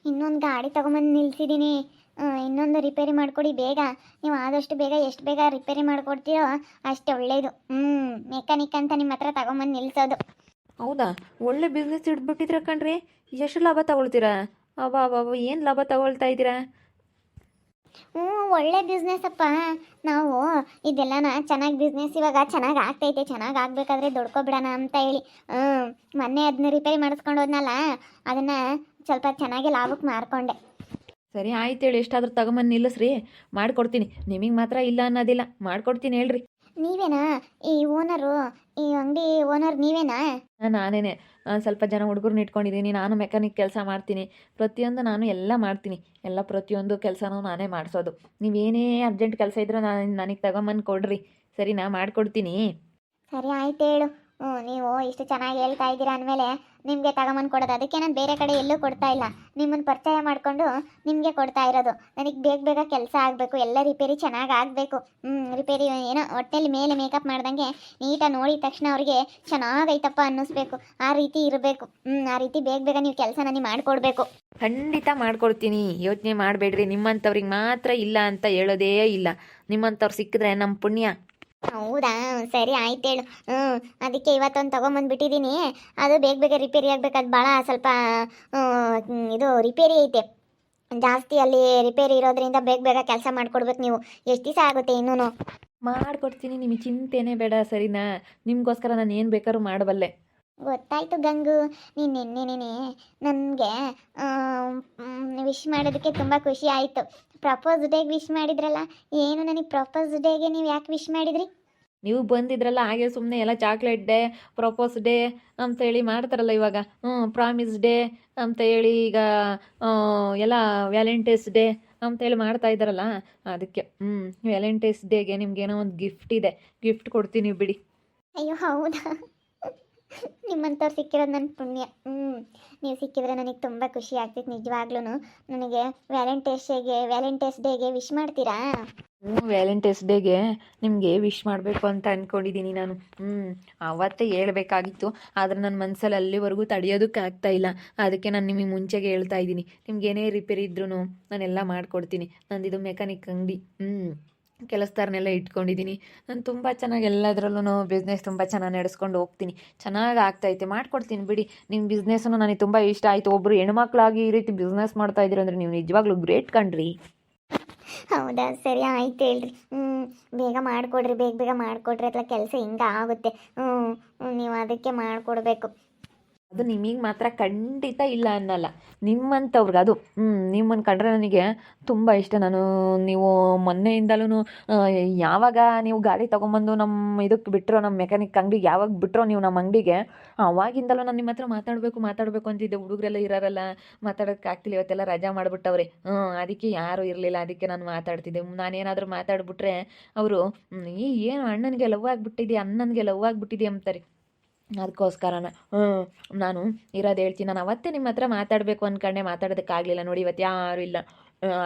ಇನ್ನೊಂದು ಗಾಡಿ ತೊಗೊಂಬಂದು ನಿಲ್ಸಿದ್ದೀನಿ. ಇನ್ನೊಂದು ರಿಪೇರಿ ಮಾಡಿಕೊಡಿ ಬೇಗ. ನೀವು ಆದಷ್ಟು ಬೇಗ ಎಷ್ಟು ಬೇಗ ರಿಪೇರಿ ಮಾಡಿಕೊಡ್ತೀರೋ ಅಷ್ಟು ಒಳ್ಳೆಯದು. ಮೆಕ್ಯಾನಿಕ್ ಅಂತ ನಿಮ್ಮ ಹತ್ರ ತಗೊಂಬಂದು ನಿಲ್ಲಿಸೋದು. ಹೌದಾ, ಒಳ್ಳೆ ಬಿಸ್ನೆಸ್ ಹಿಡ್ಬಿಟ್ಟಿದ್ರ ಕಣ್ರಿ. ಎಷ್ಟು ಲಾಭ ತಗೊಳ್ತೀರಾ? ಅಬ್ಬಾ ಅಬ್ಬಾ, ಏನು ಲಾಭ ತಗೊಳ್ತಾ ಇದ್ದೀರಾ? ಒಳ್ಳೆ ಬಿಸ್ನೆಸ್ ಅಪ್ಪ. ನಾವು ಇದೆಲ್ಲನ ಚೆನ್ನಾಗಿ ಬಿಸ್ನೆಸ್ ಇವಾಗ ಚೆನ್ನಾಗಿ ಆಗ್ತೈತೆ. ಚೆನ್ನಾಗಿ ಆಗಬೇಕಾದ್ರೆ ದುಡ್ಕೊಬಿಡೋಣ ಅಂತ ಹೇಳಿ ಮೊನ್ನೆ ಅದನ್ನ ರಿಪೇರಿ ಮಾಡಿಸ್ಕೊಂಡು ಹೋದ್ನಲ್ಲ, ಅದನ್ನು ಸ್ವಲ್ಪ ಚೆನ್ನಾಗಿ ಲಾಭಕ್ಕೆ ಮಾರ್ಕೊಂಡೆ. ಸರಿ ಆಯ್ತು ಹೇಳಿ, ಎಷ್ಟಾದ್ರೂ ತಗೊಂಬಂದು ನಿಲ್ಲಿಸ್ರಿ, ಮಾಡಿಕೊಡ್ತೀನಿ. ನಿಮಗೆ ಮಾತ್ರ ಇಲ್ಲ ಅನ್ನೋದಿಲ್ಲ, ಮಾಡಿಕೊಡ್ತೀನಿ ಹೇಳ್ರಿ. ನೀವೇನಾ ಈ ಓನರು? ಈ ಅಂಗಡಿ ಓನರ್ ನೀವೇನಾ? ನಾನೇನೆ. ಸ್ವಲ್ಪ ಜನ ಹುಡುಗರನ್ನ ಇಟ್ಕೊಂಡಿದ್ದೀನಿ. ನಾನು ಮೆಕ್ಯಾನಿಕ್ ಕೆಲಸ ಮಾಡ್ತೀನಿ. ಪ್ರತಿಯೊಂದು ನಾನು ಎಲ್ಲ ಮಾಡ್ತೀನಿ. ಎಲ್ಲ ಪ್ರತಿಯೊಂದು ಕೆಲಸನೂ ನಾನೇ ಮಾಡಿಸೋದು. ನೀವೇನೇ ಅರ್ಜೆಂಟ್ ಕೆಲಸ ಇದ್ರೂ ನನಗೆ ತಗೊಂಬಂದು ಕೊಡ್ರಿ, ಸರಿನಾ? ಮಾಡಿಕೊಡ್ತೀನಿ. ಸರಿ ಆಯ್ತು ಹೇಳು. ನೀವು ಇಷ್ಟು ಚೆನ್ನಾಗಿ ಹೇಳ್ತಾ ಇದ್ದೀರಾ ಅಂದಮೇಲೆ ನಿಮಗೆ ತಗೊಂಬಂದು ಕೊಡೋದು. ಅದಕ್ಕೆ ನಾನು ಬೇರೆ ಕಡೆ ಎಲ್ಲೂ ಕೊಡ್ತಾ ಇಲ್ಲ, ನಿಮ್ಮನ್ನು ಪರಿಚಯ ಮಾಡಿಕೊಂಡು ನಿಮಗೆ ಕೊಡ್ತಾ ಇರೋದು. ನನಗೆ ಬೇಗ ಬೇಗ ಕೆಲಸ ಆಗಬೇಕು, ಎಲ್ಲ ರಿಪೇರಿ ಚೆನ್ನಾಗಿ ಆಗಬೇಕು. ರಿಪೇರಿ ಏನೋ ಒಟ್ಟಲ್ಲಿ ಮೇಲೆ ಮೇಕಪ್ ಮಾಡ್ದಂಗೆ ನೀಟಾಗಿ ನೋಡಿದ ತಕ್ಷಣ ಅವ್ರಿಗೆ ಚೆನ್ನಾಗೈತಪ್ಪ ಅನ್ನಿಸ್ಬೇಕು. ಆ ರೀತಿ ಇರಬೇಕು. ಆ ರೀತಿ ಬೇಗ ಬೇಗ ನೀವು ಕೆಲಸ ನನಗೆ ಮಾಡಿಕೊಡ್ಬೇಕು. ಖಂಡಿತ ಮಾಡ್ಕೊಡ್ತೀನಿ, ಯೋಚನೆ ಮಾಡಬೇಡ್ರಿ. ನಿಮ್ಮಂಥವ್ರಿಗೆ ಮಾತ್ರ ಇಲ್ಲ ಅಂತ ಹೇಳೋದೇ ಇಲ್ಲ. ನಿಮ್ಮಂಥವ್ರು ಸಿಕ್ಕಿದ್ರೆ ನಮ್ಮ ಪುಣ್ಯ. ಹೌದಾ, ಸರಿ ಆಯ್ತು ಹೇಳು. ಅದಕ್ಕೆ ಇವತ್ತೊಂದು ತೊಗೊಂಬಂದ್ಬಿಟ್ಟಿದ್ದೀನಿ. ಅದು ಬೇಗ ಬೇಗ ರಿಪೇರಿ ಆಗ್ಬೇಕು. ಅದು ಭಾಳ ಸ್ವಲ್ಪ ಇದು ರಿಪೇರಿ ಐತೆ ಜಾಸ್ತಿ. ಅಲ್ಲಿ ರಿಪೇರಿ ಇರೋದ್ರಿಂದ ಬೇಗ ಬೇಗ ಕೆಲಸ ಮಾಡಿಕೊಡ್ಬೇಕು. ನೀವು ಎಷ್ಟು ದಿವಸ ಆಗುತ್ತೆ ಇನ್ನೂ? ಮಾಡಿಕೊಡ್ತೀನಿ, ನಿಮಗೆ ಚಿಂತೆನೇ ಬೇಡ, ಸರಿನಾ? ನಿಮಗೋಸ್ಕರ ನಾನು ಏನು ಬೇಕಾದ್ರೂ ಮಾಡಬಲ್ಲೆ. ಗೊತ್ತಾಯ್ತು ಗಂಗು. ನೀನು ನಿನ್ನೆನೇ ನನಗೆ ವಿಶ್ ಮಾಡೋದಕ್ಕೆ ತುಂಬ ಖುಷಿ ಆಯಿತು. ಪ್ರಪೋಸ್ ಡೇಗೆ ವಿಶ್ ಮಾಡಿದ್ರಲ್ಲ, ಏನು ನನಗೆ ಪ್ರಪೋಸ್ ಡೇಗೆ ನೀವು ಯಾಕೆ ವಿಶ್ ಮಾಡಿದ್ರಿ? ನೀವು ಬಂದಿದ್ರಲ್ಲ, ಹಾಗೆ ಸುಮ್ಮನೆ ಎಲ್ಲ ಚಾಕ್ಲೇಟ್ ಡೇ, ಪ್ರಪೋಸ್ ಡೇ ಅಂತೇಳಿ ಮಾಡ್ತಾರಲ್ಲ ಇವಾಗ. ಪ್ರಾಮಿಸ್ ಡೇ ಅಂತೇಳಿ ಈಗ ಎಲ್ಲ ವ್ಯಾಲೆಂಟೈನ್ಸ್ ಡೇ ಅಂತೇಳಿ ಮಾಡ್ತಾ ಇದ್ದಾರಲ್ಲ, ಅದಕ್ಕೆ ವ್ಯಾಲೆಂಟೈನ್ಸ್ ಡೇಗೆ ನಿಮ್ಗೇನೋ ಒಂದು ಗಿಫ್ಟ್ ಇದೆ, ಗಿಫ್ಟ್ ಕೊಡ್ತೀನಿ ಬಿಡಿ. ಅಯ್ಯೋ ಹೌದಾ, ನಿಮ್ಮಂಥವ್ರು ಸಿಕ್ಕಿರೋದು ನನ್ನ ಪುಣ್ಯ. ನೀವು ಸಿಕ್ಕಿದ್ರೆ ನನಗೆ ತುಂಬ ಖುಷಿ ಆಗ್ತಿತ್ತು ನಿಜವಾಗ್ಲೂ. ನನಗೆ ವ್ಯಾಲೆಂಟೈನ್ಸ್ ಡೇಗೆ ವಿಶ್ ಮಾಡ್ತೀರಾ? ವ್ಯಾಲೆಂಟೈನ್ಸ್ ಡೇಗೆ ನಿಮಗೆ ವಿಶ್ ಮಾಡಬೇಕು ಅಂತ ಅಂದ್ಕೊಂಡಿದ್ದೀನಿ ನಾನು. ಅವತ್ತೇ ಹೇಳ್ಬೇಕಾಗಿತ್ತು, ಆದರೆ ನನ್ನ ಮನಸ್ಸಲ್ಲಿ ಅಲ್ಲಿವರೆಗೂ ತಡೆಯೋದಕ್ಕೆ ಆಗ್ತಾ ಇಲ್ಲ. ಅದಕ್ಕೆ ನಾನು ನಿಮಗೆ ಮುಂಚೆಗೆ ಹೇಳ್ತಾ ಇದ್ದೀನಿ. ನಿಮ್ಗೇನೇ ರಿಪೇರಿ ಇದ್ರೂ ನಾನೆಲ್ಲ ಮಾಡಿಕೊಡ್ತೀನಿ. ನಂದಿದು ಮೆಕ್ಯಾನಿಕ್ ಅಂಗಡಿ. ಕೆಲಸದಾರನ್ನೆಲ್ಲ ಇಟ್ಕೊಂಡಿದ್ದೀನಿ. ನಾನು ತುಂಬ ಚೆನ್ನಾಗಿ ಎಲ್ಲದರಲ್ಲೂ ಬಿಸ್ನೆಸ್ ತುಂಬ ಚೆನ್ನಾಗಿ ನಡೆಸ್ಕೊಂಡು ಹೋಗ್ತೀನಿ. ಚೆನ್ನಾಗಿ ಆಗ್ತೈತೆ, ಮಾಡಿಕೊಡ್ತೀನಿ ಬಿಡಿ. ನಿಮ್ಮ ಬಿಸ್ನೆಸ್ಸನ್ನು ನನಗೆ ತುಂಬ ಇಷ್ಟ ಆಯಿತು. ಒಬ್ಬರು ಹೆಣ್ಮಕ್ಳಾಗಿ ಈ ರೀತಿ ಬಿಸ್ನೆಸ್ ಮಾಡ್ತಾ ಇದ್ದೀರಿ ಅಂದರೆ ನೀವು ನಿಜವಾಗ್ಲೂ ಗ್ರೇಟ್ ಕಣ್ರಿ. ಹೌದಾ, ಸರಿ ಆಯ್ತು ಹೇಳ್ರಿ. ಬೇಗ ಮಾಡಿಕೊಡ್ರಿ, ಬೇಗ ಬೇಗ ಮಾಡಿಕೊಡ್ರಿ. ಅಥವಾ ಕೆಲಸ ಹಿಂಗೆ ಆಗುತ್ತೆ. ನೀವು ಅದಕ್ಕೆ ಮಾಡಿಕೊಡ್ಬೇಕು. ಅದು ನಿಮಗೆ ಮಾತ್ರ ಖಂಡಿತ ಇಲ್ಲ ಅನ್ನಲ್ಲ, ನಿಮ್ಮಂಥವ್ರಿಗೆ ಅದು. ನಿಮ್ಮನ್ನು ಕಂಡ್ರೆ ನನಗೆ ತುಂಬ ಇಷ್ಟ. ನೀವು ಮೊನ್ನೆಯಿಂದಲೂ ಯಾವಾಗ ನೀವು ಗಾಡಿ ತೊಗೊಂಬಂದು ನಮ್ಮ ಇದಕ್ಕೆ ಬಿಟ್ಟರೋ, ನಮ್ಮ ಮೆಕ್ಯಾನಿಕ್ ಅಂಗಡಿಗೆ ಯಾವಾಗ ಬಿಟ್ಟರೋ ನೀವು ನಮ್ಮ ಅಂಗಡಿಗೆ, ಅವಾಗಿಂದಲೂ ನಾನು ನಿಮ್ಮ ಹತ್ರ ಮಾತಾಡಬೇಕು ಅಂತಿದ್ದೆ. ಹುಡುಗರೆಲ್ಲ ಇರೋರಲ್ಲ, ಮಾತಾಡೋಕ್ಕಾಗ್ತಿಲ್ಲ. ಇವತ್ತೆಲ್ಲ ರಜಾ ಮಾಡಿಬಿಟ್ಟವ್ರೆ. ಅದಕ್ಕೆ ಯಾರೂ ಇರಲಿಲ್ಲ, ಅದಕ್ಕೆ ನಾನು ಮಾತಾಡ್ತಿದ್ದೆ. ನಾನೇನಾದರೂ ಮಾತಾಡ್ಬಿಟ್ರೆ ಅವರು ಏನು ಅಣ್ಣನಿಗೆ ಲವ್ ಆಗಿಬಿಟ್ಟಿದೆ, ಅಣ್ಣನಿಗೆ ಲವ್ ಆಗಿಬಿಟ್ಟಿದೆ ಅಂತಾರೆ. ಅದಕ್ಕೋಸ್ಕರನ ನಾನು ಇರೋದು ಹೇಳ್ತೀನಿ. ನಾನು ಅವತ್ತೇ ನಿಮ್ಮ ಹತ್ರ ಮಾತಾಡಬೇಕು ಅಂದ್ಕೊಂಡೆ, ಮಾತಾಡೋದಕ್ಕಾಗಲಿಲ್ಲ. ನೋಡಿ, ಇವತ್ತು ಯಾರೂ ಇಲ್ಲ,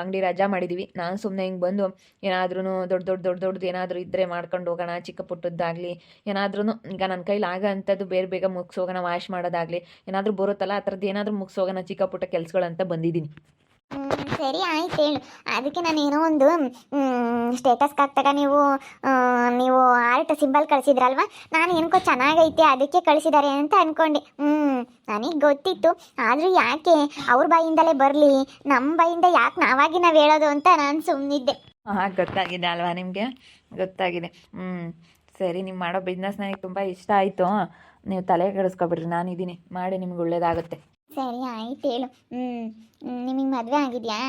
ಅಂಗಡಿ ರಜಾ ಮಾಡಿದ್ದೀವಿ. ನಾನು ಸುಮ್ಮನೆ ಹಿಂಗೆ ಬಂದು ಏನಾದ್ರೂ ದೊಡ್ಡದು ಏನಾದರೂ ಇದ್ದರೆ ಮಾಡ್ಕೊಂಡು ಹೋಗೋಣ, ಚಿಕ್ಕ ಪುಟ್ಟದ್ದಾಗಲಿ ಏನಾದ್ರೂ. ಈಗ ನನ್ನ ಕೈಲಿ ಆಗೋ ಅಂಥದ್ದು ಬೇಗ ಮುಗಿಸೋಗೋಣ, ವಾಶ್ ಮಾಡೋದಾಗಲಿ ಏನಾದರೂ ಬರುತ್ತಲ್ಲ, ಆ ಥರದ್ದು ಏನಾದರೂ ಮುಗಿಸೋಗೋಣ, ಚಿಕ್ಕ ಪುಟ್ಟ ಕೆಲಸಗಳಂತ ಬಂದಿದ್ದೀನಿ. ಸರಿ ಆಯ್ತು ಹೇಳು. ಅದಕ್ಕೆ ನಾನು ಏನೋ ಒಂದು ಸ್ಟೇಟಸ್ಗೆ ಹಾಕ್ದಾಗ ನೀವು ಆರ್ಟ್ ಸಿಂಬಲ್ ಕಳಿಸಿದ್ರಲ್ವ, ನಾನು ಏನಕ್ಕೋ ಚೆನ್ನಾಗೈತೆ ಅದಕ್ಕೆ ಕಳಿಸಿದ್ದಾರೆ ಅಂತ ಅಂದ್ಕೊಂಡೆ. ನನಗೆ ಗೊತ್ತಿತ್ತು, ಆದರೂ ಯಾಕೆ ಅವ್ರ ಬಾಯಿಂದಲೇ ಬರಲಿ, ನಮ್ಮ ಬಾಯಿಂದ ಯಾಕೆ ನಾವು ಹೇಳೋದು ಅಂತ ನಾನು ಸುಮ್ಮನಿದ್ದೆ. ಗೊತ್ತಾಗಿದೆ ಅಲ್ವಾ ನಿಮಗೆ? ಗೊತ್ತಾಗಿದೆ. ಸರಿ, ನೀವು ಮಾಡೋ ಬಿಸ್ನೆಸ್ ನನಗೆ ತುಂಬ ಇಷ್ಟ ಆಯಿತು. ನೀವು ತಲೆ ಕೆಡಿಸ್ಕೊಬಿಡ್ರಿ, ನಾನಿದ್ದೀನಿ, ಮಾಡಿ ನಿಮ್ಗೆ ಒಳ್ಳೇದಾಗುತ್ತೆ. ಸರಿ ಆಯ್ತು ಹೇಳು. ನಿಮಗೆ ಮದುವೆ ಆಗಿದೆಯಾ?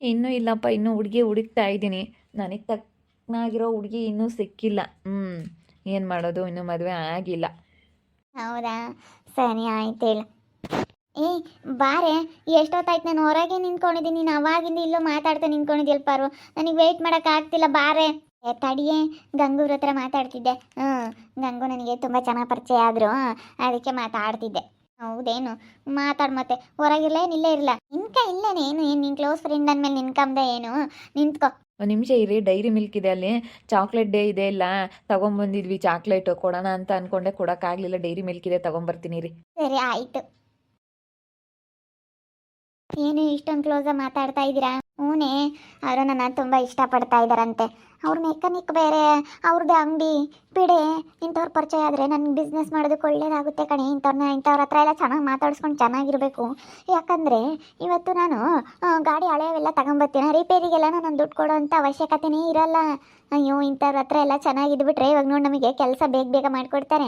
ಇನ್ನೂ ಇಲ್ಲಪ್ಪ, ಇನ್ನೂ ಹುಡುಗಿ ಹುಡುಕ್ತಾ ಇದ್ದೀನಿ. ನನಗೆ ತಕ್ಕನಾಗಿರೋ ಹುಡುಗಿ ಇನ್ನೂ ಸಿಕ್ಕಿಲ್ಲ. ಏನು ಮಾಡೋದು, ಇನ್ನೂ ಮದುವೆ ಆಗಿಲ್ಲ. ಹೌದಾ, ಸರಿ ಆಯ್ತು ಹೇಳು. ಬಾರೆ, ಎಷ್ಟೊತ್ತಾಯ್ತು ನಾನು ಹೊರಗೆ ನಿಂತ್ಕೊಂಡಿದ್ದೀನಿ. ನೀನು ಅವಾಗಿಂದ ಇಲ್ಲೋ ಮಾತಾಡ್ತಾ ನಿಂತ್ಕೊಂಡಿದ್ಯಲ್ಲ ಪಾರು, ನನಗೆ ವೆಯ್ಟ್ ಮಾಡೋಕ್ಕಾಗ್ತಿಲ್ಲ. ಬಾರೆ ತಡಿಯೇ, ಗಂಗೂರ ಹತ್ರ ಮಾತಾಡ್ತಿದ್ದೆ. ಗಂಗು ನನಗೆ ತುಂಬ ಚೆನ್ನಾಗಿ ಪರಿಚಯ ಆದರು, ಅದಕ್ಕೆ ಮಾತಾಡ್ತಿದ್ದೆ. ಹೌದೇನು? ಮಾತಾಡು ಮತ್ತೆ. ಹೊರಗಿರ್ಲೇನು ಇಲ್ಲೇ ಇರಲ್ಲ, ಇಲ್ಲೇನೆ ಏನು ನಿನ್ನ ಕ್ಲೋಸ್ ಫ್ರೆಂಡ್ ಅಂದಮೇಲೆ ನಿನ್ಕಂಬ ಏನು? ನಿಂತ್ಕೊ. ಒಂದು ನಿಮಿಷ ಇರಿ, ಡೈರಿ ಮಿಲ್ಕ್ ಇದೆ ಅಲ್ಲಿ, ಚಾಕ್ಲೇಟ್ ಡೇ ಇದೆ ಇಲ್ಲ, ತೊಗೊಂಬಂದಿದ್ವಿ ಚಾಕ್ಲೇಟು ಕೊಡೋಣ ಅಂತ ಅಂದ್ಕೊಂಡೆ, ಕೊಡೋಕ್ಕಾಗಲಿಲ್ಲ. ಡೈರಿ ಮಿಲ್ಕ್ ಇದೆ, ತೊಗೊಂಬರ್ತೀನಿ ರೀ. ಸರಿ ಆಯಿತು. ಏನು ಇಷ್ಟೊಂದು ಕ್ಲೋಸಾಗಿ ಮಾತಾಡ್ತಾ ಇದ್ದೀರಾ? ಹ್ಞೂನೇ, ಅವರು ನನ್ನ ತುಂಬ ಇಷ್ಟಪಡ್ತಾ ಇದ್ದಾರಂತೆ. ಅವ್ರ ಮೆಕ್ಯಾನಿಕ್ ಬೇರೆ, ಅವ್ರದ್ದೇ ಅಂಗಡಿ ಬಿಡೆ. ಇಂಥವ್ರ ಪರಿಚಯ ಆದರೆ ನನಗೆ ಬಿಸ್ನೆಸ್ ಮಾಡೋದಕ್ಕೆ ಒಳ್ಳೇದಾಗುತ್ತೆ ಕಣೆ. ಇಂಥವ್ರ ಹತ್ರ ಎಲ್ಲ ಚೆನ್ನಾಗಿ ಮಾತಾಡಿಸ್ಕೊಂಡು ಚೆನ್ನಾಗಿರಬೇಕು. ಯಾಕಂದರೆ ಇವತ್ತು ನಾನು ಗಾಡಿ ಹಳೆಯವೆಲ್ಲ ತಗೊಂಬರ್ತೀನಿ, ರಿಪೇರಿಗೆಲ್ಲ ನಾನು ದುಡ್ಡು ಕೊಡೋ ಅಂಥ ಅವಶ್ಯಕತೆನೇ ಇರಲ್ಲ. ಅಯ್ಯೋ, ಇಂಥವ್ರ ಹತ್ರ ಎಲ್ಲ ಚೆನ್ನಾಗಿದ್ಬಿಟ್ರೆ ಇವಾಗ ನೋಡಿ ನಮಗೆ ಕೆಲಸ ಬೇಗ ಬೇಗ ಮಾಡಿಕೊಡ್ತಾರೆ.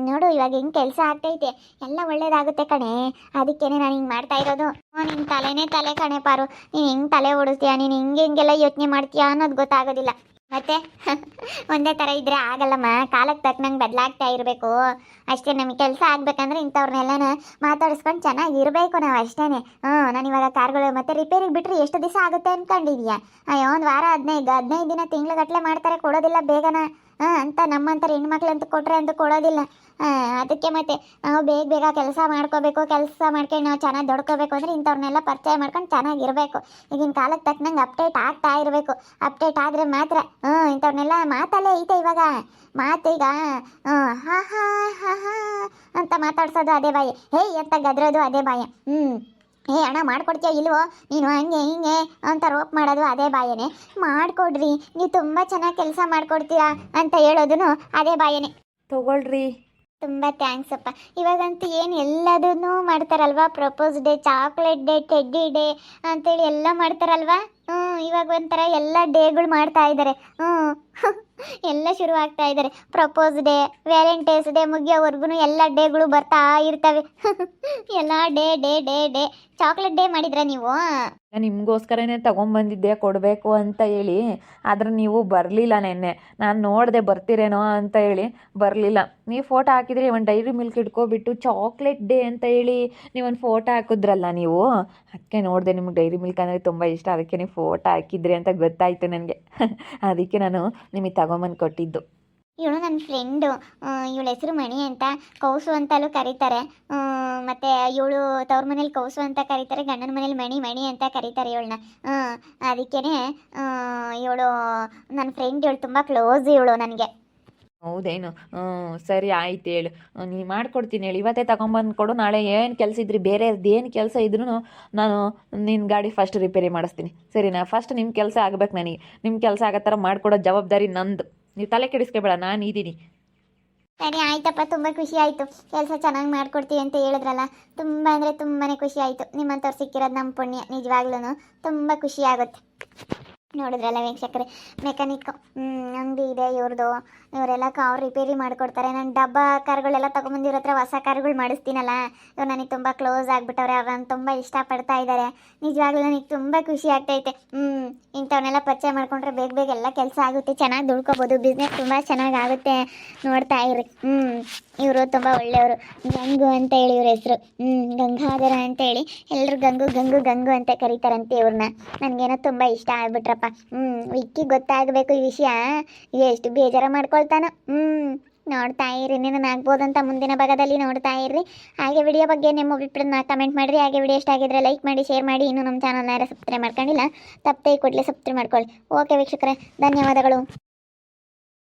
ನೋಡು ಇವಾಗ ಹೆಂಗೆ ಕೆಲಸ ಆಗ್ತೈತೆ, ಎಲ್ಲ ಒಳ್ಳೇದಾಗುತ್ತೆ ಕಣೆ. ಅದಕ್ಕೇನೆ ನಾನು ಹಿಂಗೆ ಮಾಡ್ತಾ ಇರೋದು. ನಿನ್ನ ತಲೆನೇ ತಲೆ ಕಣೆ ಪಾರು. ನೀನು ಹೆಂಗೆ ತಲೆ ಓಡಿಸ್ತೀಯ, ನೀನು ಹಿಂಗೆಲ್ಲ ಯೋಚನೆ ಮಾಡ್ತೀಯಾ ಅನ್ನೋದು ಗೊತ್ತಾಗೋದಿಲ್ಲ. ಮತ್ತೆ ಒಂದೇ ಥರ ಇದ್ದರೆ ಆಗಲ್ಲಮ್ಮ, ಕಾಲಕ್ಕೆ ತಕ್ಕನಂಗೆ ಬದಲಾಗ್ತಾ ಇರಬೇಕು ಅಷ್ಟೇ. ನಮಗೆ ಕೆಲಸ ಆಗ್ಬೇಕಂದ್ರೆ ಇಂಥವ್ರನ್ನೆಲ್ಲನ ಮಾತಾಡಿಸ್ಕೊಂಡು ಚೆನ್ನಾಗಿರಬೇಕು ನಾವು ಅಷ್ಟೇ. ನಾನು ಇವಾಗ ಕಾರ್ಗಳು ಮತ್ತೆ ರಿಪೇರಿಗೆ ಬಿಟ್ಟರೆ ಎಷ್ಟು ದಿವಸ ಆಗುತ್ತೆ ಅಂದ್ಕೊಂಡಿದ್ಯಾ? ಅಯ್ಯೋ, ಒಂದು ವಾರ 15 ದಿನ ತಿಂಗ್ಳುಗಟ್ಟಲೆ ಮಾಡ್ತಾರೆ, ಕೊಡೋದಿಲ್ಲ ಬೇಗನ. ಅಂತ ನಮ್ಮಂಥರ ಹೆಣ್ಮಕ್ಳಂತೂ ಕೊಟ್ಟರೆ ಅಂತೂ ಕೊಡೋದಿಲ್ಲ. ಅದಕ್ಕೆ ಮತ್ತೆ ನಾವು ಬೇಗ ಬೇಗ ಕೆಲಸ ಮಾಡ್ಕೋಬೇಕು. ಕೆಲಸ ಮಾಡ್ಕೊಂಡು ನಾವು ಚೆನ್ನಾಗಿ ದೊಡ್ಕೋಬೇಕು ಅಂದರೆ ಇಂಥವ್ರನ್ನೆಲ್ಲ ಪರಿಚಯ ಮಾಡ್ಕೊಂಡು ಚೆನ್ನಾಗಿರಬೇಕು. ಈಗಿನ ಕಾಲಕ್ಕೆ ತಕ್ಕನಂಗೆ ಅಪ್ಡೇಟ್ ಆಗ್ತಾ ಇರಬೇಕು. ಅಪ್ಡೇಟ್ ಆದರೆ ಮಾತ್ರ ಇಂಥವ್ರನ್ನೆಲ್ಲ ಮಾತಲ್ಲೇ ಐತೆ ಇವಾಗ. ಮಾತೀಗ ಹಾ ಹಾ ಹಾ ಹಾ ಅಂತ ಮಾತಾಡ್ಸೋದು ಅದೇ ಬಾಯಿ, ಹೇಯ್ ಅಂತ ಗದ್ರೋದು ಅದೇ ಬಾಯಿ. ಹಣ ಮಾಡ್ಕೊಡ್ತೀಯ ಇಲ್ವೋ ನೀನು, ಹಂಗೆ ಹಿಂಗೆ ಅಂತ ರೋಪ್ ಮಾಡೋದು ಅದೇ ಬಾಯೇನೆ. ಮಾಡಿಕೊಡ್ರಿ, ನೀವು ತುಂಬ ಚೆನ್ನಾಗಿ ಕೆಲಸ ಮಾಡಿಕೊಡ್ತೀರಾ ಅಂತ ಹೇಳೋದು ಅದೇ ಬಾಯೇನೆ. ತಗೊಳ್ರಿ. ತುಂಬ ಥ್ಯಾಂಕ್ಸ್ ಅಪ್ಪ. ಇವಾಗಂತೂ ಏನು ಎಲ್ಲದನ್ನೂ ಮಾಡ್ತಾರಲ್ವಾ, propose day, chocolate day, teddy day ಅಂತೇಳಿ ಎಲ್ಲ ಮಾಡ್ತಾರಲ್ವಾ. ಇವಾಗ ಒಂಥರ ಎಲ್ಲ ಡೇಗಳು ಮಾಡ್ತಾ ಇದ್ದಾರೆ. ಎಲ್ಲ ಶುರು ಆಗ್ತಾ ಇದ್ದಾರೆ. ಪ್ರಪೋಸ್ ಡೇ, ವ್ಯಾಲೆಂಟೈನ್ಸ್ ಡೇ ಮುಗಿಯೋವರೆಗೂ ಎಲ್ಲ ಡೇಗಳು ಬರ್ತಾ ಇರ್ತವೆ. ಎಲ್ಲ day day day day. Chocolate day ಮಾಡಿದ್ರಾ ನೀವು? ನಿಮಗೋಸ್ಕರನೇ ತೊಗೊಂಬಂದಿದ್ದೆ ಕೊಡಬೇಕು ಅಂತ ಹೇಳಿ, ಆದ್ರೆ ನೀವು ಬರಲಿಲ್ಲ. ನೆನ್ನೆ ನಾನು ನೋಡಿದೆ ಬರ್ತೀರೇನೋ ಅಂತ ಹೇಳಿ ಬರಲಿಲ್ಲ. ನೀವು ಫೋಟೋ ಹಾಕಿದ್ರಿ, ಒಂದು ಡೈರಿ ಮಿಲ್ಕ್ ಇಟ್ಕೊಬಿಟ್ಟು ಚಾಕ್ಲೇಟ್ ಡೇ ಅಂತ ಹೇಳಿ ನೀವೊಂದು ಫೋಟೋ ಹಾಕಿದ್ರಲ್ಲ ನೀವು. ಅದಕ್ಕೆ ನೋಡಿದೆ ನಿಮ್ಗೆ ಡೈರಿ ಮಿಲ್ಕ್ ಅಂದರೆ ತುಂಬ ಇಷ್ಟ, ಅದಕ್ಕೆ ನೀವು ಫೋಟೋ ಹಾಕಿದ್ರಿ ಅಂತ ಗೊತ್ತಾಯಿತು ನನಗೆ. ಅದಕ್ಕೆ ನಾನು ನಿಮಗೆ ತಗೊಂಬಂದು ಕೊಟ್ಟಿದ್ದು. ಇವಳು ನನ್ನ ಫ್ರೆಂಡು, ಇವಳ ಹೆಸರು ಮಣಿ ಅಂತ, ಕೌಸು ಅಂತಲೂ ಕರೀತಾರೆ. ಮತ್ತು ಇವಳು ತವ್ರ ಮನೇಲಿ ಕೌಸು ಅಂತ ಕರೀತಾರೆ, ಗಂಡನ ಮನೇಲಿ ಮಣಿ ಮಣಿ ಅಂತ ಕರೀತಾರೆ ಇವಳನ್ನ. ಅದಕ್ಕೇ ಇವಳು ನನ್ನ ಫ್ರೆಂಡ್, ಇವಳು ತುಂಬ ಕ್ಲೋಸ್ ಇವಳು ನನಗೆ. ಹೌದೇನು? ಸರಿ ಆಯ್ತು, ಹೇಳು, ನೀನು ಮಾಡ್ಕೊಡ್ತೀನಿ ಹೇಳಿ. ಇವತ್ತೇ ತಗೊಂಬಂದು ಕೊಡು. ನಾಳೆ ಏನು ಕೆಲಸ ಇದ್ರಿ, ಬೇರೆ ಏನು ಕೆಲಸ ಇದ್ರೂ ನಾನು ನಿನ್ನ ಗಾಡಿ ಫಸ್ಟ್ ರಿಪೇರಿ ಮಾಡಿಸ್ತೀನಿ, ಸರಿನಾ? ಫಸ್ಟ್ ನಿಮ್ಮ ಕೆಲಸ ಆಗ್ಬೇಕು ನನಗೆ. ನಿಮ್ಮ ಕೆಲಸ ಆಗೋ ಥರ ಮಾಡಿಕೊಡೋ ಜವಾಬ್ದಾರಿ ನಂದು. ನೀವು ತಲೆ ಕೆಡಿಸ್ಕೊಬೇಡ, ನಾನು ಇದ್ದೀನಿ. ಸರಿ ಆಯ್ತಪ್ಪ, ತುಂಬ ಖುಷಿ ಆಯಿತು. ಕೆಲಸ ಚೆನ್ನಾಗಿ ಮಾಡ್ಕೊಡ್ತೀವಿ ಅಂತ ಹೇಳಿದ್ರಲ್ಲ, ತುಂಬ ಅಂದರೆ ತುಂಬಾ ಖುಷಿ ಆಯಿತು. ನಿಮ್ಮಂಥವ್ರು ಸಿಕ್ಕಿರೋದು ನಮ್ಮ ಪುಣ್ಯ, ನಿಜವಾಗ್ಲೂ ತುಂಬ ಖುಷಿ ಆಗುತ್ತೆ. ನೋಡಿದ್ರಲ್ಲ ವೀಕ್ಷಕರೇ, ಮೆಕ್ಯಾನಿಕ್ ಅಂಗಡಿ ಇದೆ ಇವ್ರದ್ದು. ಇವರೆಲ್ಲ ಕಾರ್ ರಿಪೇರಿ ಮಾಡಿಕೊಡ್ತಾರೆ. ನಾನು ಡಬ್ಬ ಕಾರ್ಗಳೆಲ್ಲ ತೊಗೊಂಬಂದಿರೋ ಹತ್ರ ಹೊಸ ಕಾರ್ಗಳು ಮಾಡಿಸ್ತೀನಲ್ಲ, ಇವ್ರು ನನಗೆ ತುಂಬ ಕ್ಲೋಸ್ ಆಗಿಬಿಟ್ಟವ್ರೆ. ಅವ್ರನ್ನ ತುಂಬ ಇಷ್ಟಪಡ್ತಾ ಇದ್ದಾರೆ. ನಿಜವಾಗ್ಲೂ ನನಗೆ ತುಂಬ ಖುಷಿ ಆಗ್ತೈತೆ. ಇಂಥವನ್ನೆಲ್ಲ ಪರಿಚಯ ಮಾಡ್ಕೊಂಡ್ರೆ ಬೇಗ ಬೇಗ ಎಲ್ಲ ಕೆಲಸ ಆಗುತ್ತೆ, ಚೆನ್ನಾಗಿ ದುಡ್ಕೋಬೋದು, ಬಿಸ್ನೆಸ್ ತುಂಬ ಚೆನ್ನಾಗಿ ಆಗುತ್ತೆ. ನೋಡ್ತಾ ಇರ್ರಿ. ಇವರು ತುಂಬ ಒಳ್ಳೆಯವರು. ಗಂಗು ಅಂತ ಹೇಳಿ ಇವ್ರ ಹೆಸರು, ಗಂಗಾಧರ ಅಂತೇಳಿ. ಎಲ್ಲರೂ ಗಂಗು ಗಂಗು ಗಂಗು ಅಂತ ಕರೀತಾರಂತೆ ಇವ್ರನ್ನ. ನನಗೇನೋ ತುಂಬ ಇಷ್ಟ ಆಗ್ಬಿಟ್ರಪ್ಪ. ವಿಕ್ಕಿ ಗೊತ್ತಾಗಬೇಕು ಈ ವಿಷಯ, ಎಷ್ಟು ಬೇಜಾರ ಮಾಡ್ಕೊಳ್ತಾನೋ. ನೋಡ್ತಾ ಇರ್ರಿ, ಇನ್ನೇನು ಆಗ್ಬೋದಂತ ಮುಂದಿನ ಭಾಗದಲ್ಲಿ ನೋಡ್ತಾ ಇರ್ರಿ. ಹಾಗೆ ವಿಡಿಯೋ ಬಗ್ಗೆ ನಿಮ್ಮ ಅಭಿಪ್ರಾಯನ ಕಮೆಂಟ್ ಮಾಡಿರಿ. ಹಾಗೆ ವಿಡಿಯೋ ಇಷ್ಟ ಆಗಿದ್ರೆ ಲೈಕ್ ಮಾಡಿ, ಶೇರ್ ಮಾಡಿ. ಇನ್ನೂ ನಮ್ಮ ಚಾನಲ್ನ ಯಾರು ಸಬ್ಸ್ಕ್ರೈಬ್ ಮಾಡ್ಕೊಂಡಿಲ್ಲ, ತಪ್ಪದೇ ಕೂಡಲೇ ಸಬ್ಸ್ಕ್ರೈಬ್ ಮಾಡ್ಕೊಳ್ಳಿ. ಓಕೆ ವೀಕ್ಷಕರೇ, ಧನ್ಯವಾದಗಳು.